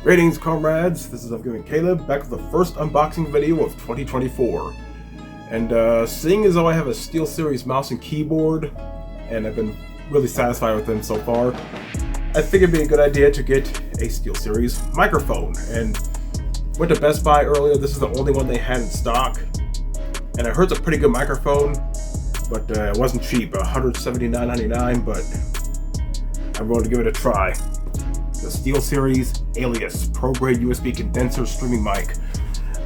Greetings, comrades. This is Upgrading Caleb, back with the first unboxing video of 2024. And seeing as though I have a SteelSeries mouse and keyboard, and I've been really satisfied with them so far, I figured it'd be a good idea to get a SteelSeries microphone. And went to Best Buy earlier. This is the only one they had in stock, and I heard it's a pretty good microphone, but it wasn't cheap, $179.99. But I'm going to give it a try. The SteelSeries Alias pro-grade USB condenser streaming mic.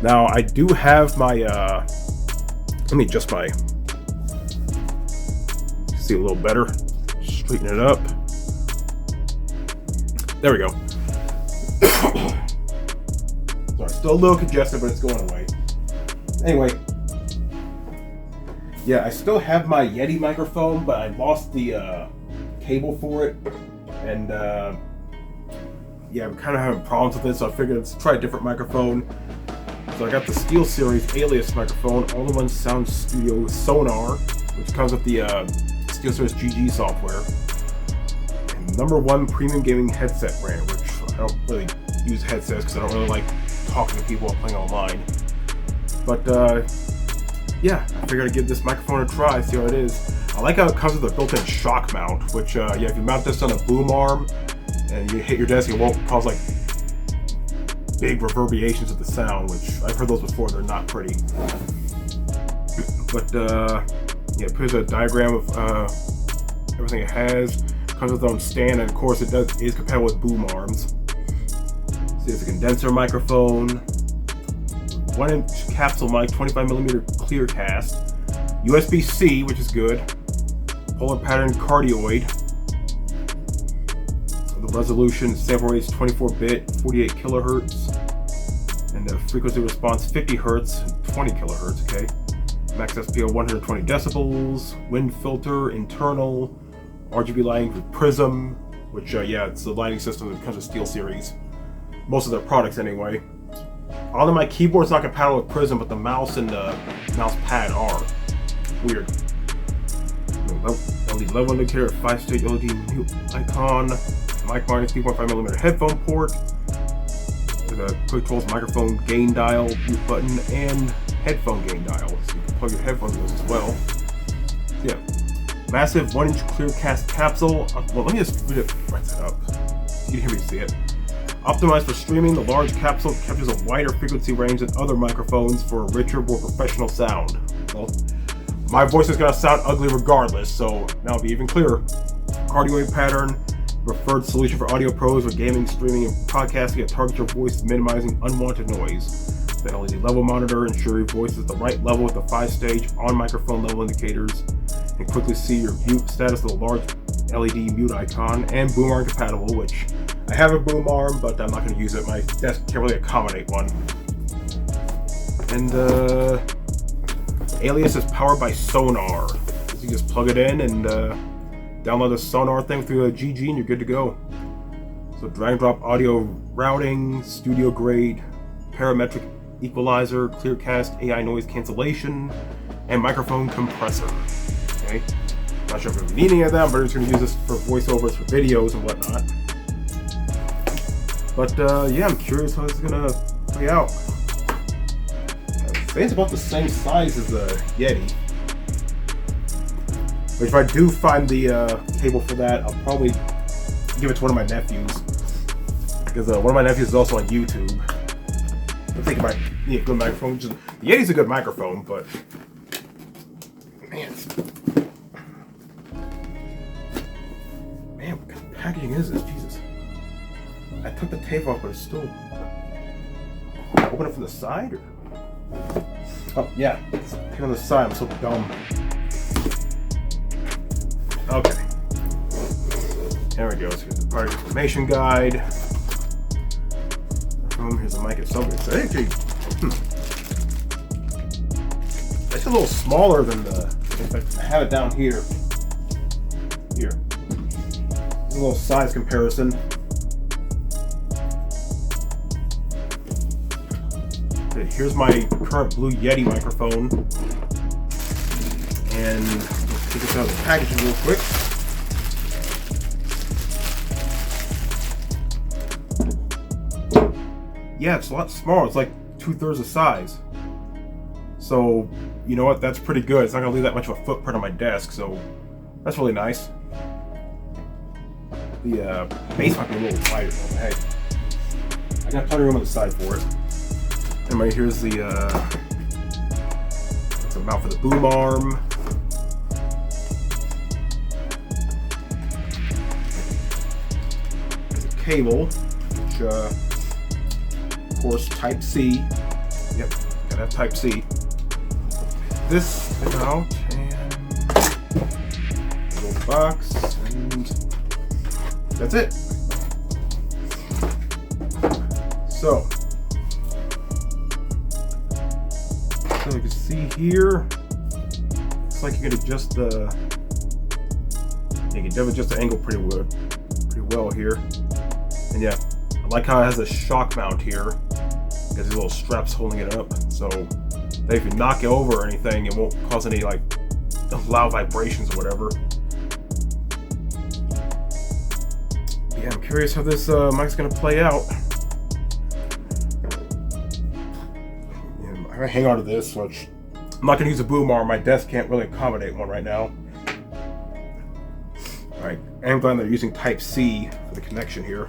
Now I do have my let me adjust my, see a little better, straighten it up. There we go. Sorry, still a little congested, but it's going away. Anyway, yeah, I still have my Yeti microphone, but I lost the cable for it, and yeah, I'm kind of having problems with it, so I figured let's try a different microphone. So I got the SteelSeries Alias microphone, all-in-one sound studio with sonar, which comes with the SteelSeries GG software. And #1 premium gaming headset brand, which I don't really use headsets because I don't really like talking to people while playing online. But yeah, I figured I'd give this microphone a try, see how it is. I like how it comes with a built-in shock mount, which yeah, if you mount this on a boom arm, and you hit your desk, it won't cause like big reverberations of the sound, which I've heard those before. They're not pretty. But yeah, here's a diagram of everything it has. Comes with its own stand, and of course it is compatible with boom arms. See, it's a condenser microphone, 1-inch capsule mic, 25mm clear cast, USB-C, which is good, polar pattern cardioid. The resolution sample rate is 24-bit, 48 kilohertz, and the frequency response 50 hertz, 20 kilohertz. Okay, max SPO 120 decibels, wind filter, internal, RGB lighting with Prism, which yeah, it's the lighting system that comes with SteelSeries. Most of their products anyway. Although my keyboard's not compatible with Prism, but the mouse and the mouse pad are. Weird. LED level indicator, 5-stage LED mute icon. Mic minus 3.5mm headphone port, with a quick controls microphone gain dial, mute button, and headphone gain dial. So you can plug your headphones in those as well. Yeah, massive 1-inch clear cast capsule. Well, let me just read it right side up. You can hear me see it. Optimized for streaming, the large capsule captures a wider frequency range than other microphones for a richer, more professional sound. Well, my voice is gonna sound ugly regardless, so now it'll be even clearer. Cardioid pattern. Preferred solution for audio pros with gaming, streaming, and podcasting that target your voice, minimizing unwanted noise. The LED level monitor ensures your voice is at the right level with the 5-stage on-microphone level indicators, and quickly see your mute status with a large LED mute icon, and boom arm compatible, which I have a boom arm, but I'm not going to use it. My desk can't really accommodate one. And Alias is powered by sonar. So you just plug it in and download the sonar thing through a GG and you're good to go. So drag and drop audio routing, studio grade, parametric equalizer, clearcast, AI noise cancellation, and microphone compressor. Okay, not sure if we need any of them, but I'm just going to use this for voiceovers for videos and whatnot. But yeah, I'm curious how this is going to play out. I'd say it's about the same size as the Yeti. But if I do find the cable for that, I'll probably give it to one of my nephews. Because one of my nephews is also on YouTube. I think I might need a good microphone. The Yeti's a good microphone, but man, what kind of packaging is this? Jesus. I took the tape off, but it's still. Open it from the side? Or? Oh, yeah. It's on the side. I'm so dumb. Okay, there we go. So here's the product information guide. Here's the mic itself. It's actually it's a little smaller than the. If I have it down here. Here, a little size comparison. Okay, here's my current Blue Yeti microphone, and let's take this out of the packaging real quick. Yeah, it's a lot smaller. It's like 2/3 the size. So, you know what? That's pretty good. It's not gonna leave that much of a footprint on my desk, so that's really nice. The base might be a little tighter, but hey, I got plenty of room on the side for it. And right here's the that's a mount for the boom arm. There's a cable, which of course Type-C. Yep, gotta have Type-C. This out and a little box, and that's it. So you can see here, it's like you can adjust the, you can definitely adjust the angle pretty well here. And yeah, I like how it has a shock mount here. It has these little straps holding it up, so that if you knock it over or anything, it won't cause any like loud vibrations or whatever. Yeah, I'm curious how this mic's gonna play out. I'm gonna hang on to this, which I'm not gonna use a boom arm. My desk can't really accommodate one right now. Alright, I'm glad they're using Type-C for the connection here.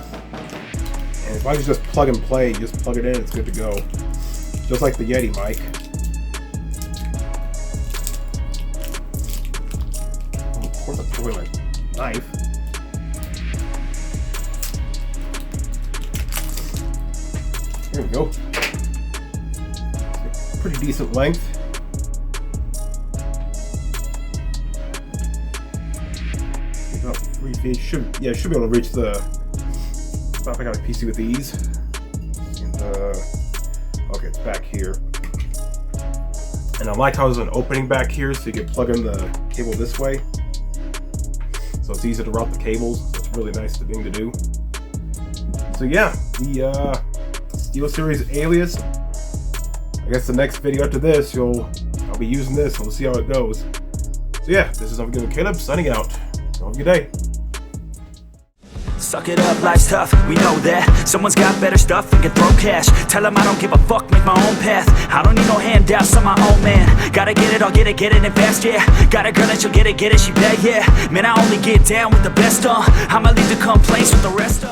And if I just plug and play, just plug it in, it's good to go. Just like the Yeti mic. Oh, of course I threw away my knife. There we go. Pretty decent length. About 3 feet. Should be able to reach the. If I got a PC with these. And okay, it's back here. And I like how there's an opening back here, so you can plug in the cable this way. So it's easy to route the cables. So it's really nice thing to do. So yeah, the Steelseries Alias. I guess the next video after this, I'll be using this, and we'll see how it goes. So yeah, this is Unforgiving Caleb signing out. Have a good day. Suck it up, life's tough, we know that. Someone's got better stuff and can throw cash. Tell them I don't give a fuck, make my own path. I don't need no handouts, I'm my own man. Gotta get it, I'll get it and fast, yeah. Got a girl and she'll get it, she bad, yeah. Man, I only get down with the best, I'ma leave the complaints with the rest,